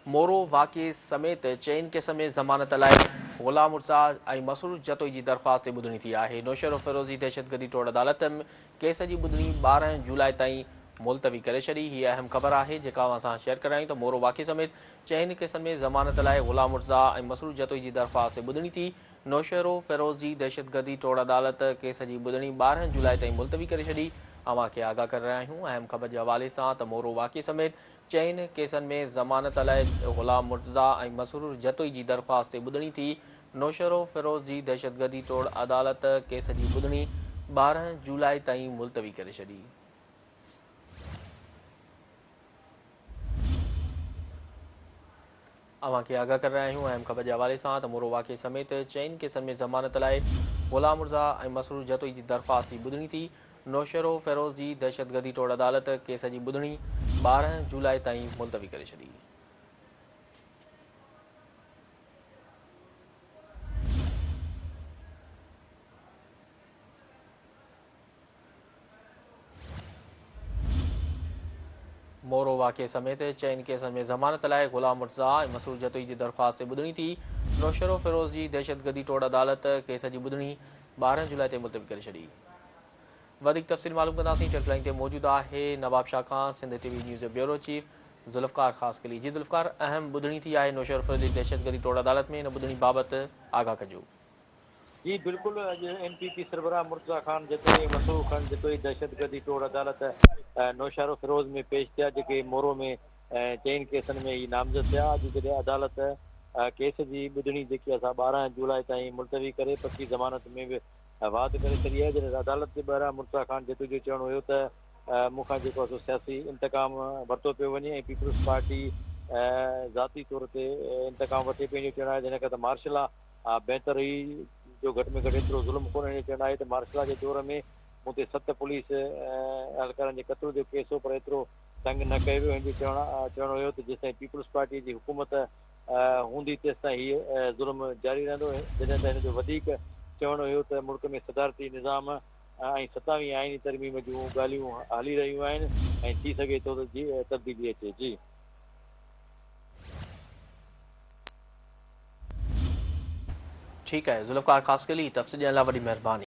मोरो वाक़े समेत चइनि केसनि में ज़मानत लाइ ग़ुलाम मुर्तज़ा ऐं मसरूर जतोई जी दरख़्वास्त ॿुधणी थी आहे। नौशहर फ़िरोज़ी दहशतगर्दी टोड़ अदालत केस जी ॿुधणी 12 जुलाई ताईं मुलतवी करे छॾी। हीअ अहम ख़बर आहे जेका असां शेयर करायूं त मोरो वाक़े समेत चइनि केसनि में ज़मानत लाइ ग़ुलाम मुर्तज़ा ऐं मसरूर जतोई जी दरख़्वास्त ॿुधणी थी। नौशहर फ़िरोज़ी दहशतगर्दी टोड़ अदालत केस जी ॿुधणी 12 जुलाई ताईं मुलतवी करे छॾी। अवां खे आगाह करे रहिया आहियूं अहम ख़बर जे हवाले सां त मोरो वाक़े समेत चइनि केसनि में ज़मानत लाइ ग़ुलाम मुर्तज़ा ऐं मसरूर जतोई जी दरख़्वास्त ॿुधणी थी। नौशहर फ़िरोज़ी दहशतगर्दी टोड़ अदालत केस जी ॿुधणी 12 जुलाई ताईं मुलतवी करे छॾी। अवां खे आगाह करे रहिया आहियूं अहम ख़बर जे हवाले सां त मोरो वाक़े समेत चइनि केसनि में ज़मानत लाइ ग़ुलाम मुर्तज़ा ऐं मसरूर जतोई जी दरख़्वास्त ॿुधणी थी। नौशहर फ़िरोज़ी दहशतगर्दी टोड़ अदालत केस जी ॿुधणी 12 जुलाई ताईं मुलतवी करे छॾी। मोरो वाक़े समेत चइनि केसनि में ज़मानत लाइ ग़ुलाम मुर्तज़ा ऐं मसरूर जतोई जी दरख़्वास्त ॿुधणी थी। नौशहर फ़िरोज़ी दहशतगर्दी टोड़ अदालत केस जी ॿुधणी 12 जुलाई ते मुलतवी करे छॾी। वधीक तफ़सील मालूम कंदासीं। टेलीफोन ते मौजूदु आहे नवाब शाह खां, सिंध टीवी न्यूज़ जो ब्यूरो चीफ ज़ुल्फ़कार ख़ासकली। जी ज़ुल्फ़कार, अहम ॿुधणी थी आहे नौशहर फ़िरोज़ी दहशतगर्दी टोड़ अदालत में, इन ॿुधणी बाबति आगाह कजो। जी बिल्कुल एनपीपी सरबराह मुर्तज़ा खान जतोई मसरूर खान जतोई दहशतगर्दी टोड़ अदालत नौशहर फिरोज़ में पेश थिया, जेके मोरो में चइनि केसनि में ही नामज़द थिया। अॼु जॾहिं अदालत केस जी ॿुधणी जेकी असां 12 जुलाई ताईं मुलतवी करे पकी ज़मानत में बि वाध करे छॾी आहे। जॾहिं अदालत जे ॿाहिरां मुर्तज़ा खान जतोई जो चवणो हुयो त मूंखां जेको आहे सियासी इंतकाम वरितो पियो वञे ऐं पीपल्स पार्टी ज़ाती तौर ते इंतकाम वठे पंहिंजो चवणु आहे। जिन करे त मार्शल बहितर हुई जो घटि में घटि एतिरो ज़ुल्म कोन्हे। चवणु आहे त मार्शल जे दौर में मूं ते 7 पुलिस एहलकारनि जे क़त्ल जो केस हो, पर एतिरो तंग न कयो वियो। हिन जो चवणो हुयो त जेसिताईं पीपल्स पार्टी जी हुकूमत हूंदी तेसिताईं हीअ ज़ुल्म जारी रहंदो। जॾहिं त हिन जो वधीक चवणो हुयो त मुल्क में सदारती निज़ाम ऐं 27वीं आइनी तरमीम जूं ॻाल्हियूं हली रहियूं आहिनि ऐं थी सघे थो त तब्दीली अचे। जी ठीकु आहे ज़ुल्फ़कार ख़ासकली, तफ़सील ॾियण लाइ वॾी महिरबानी।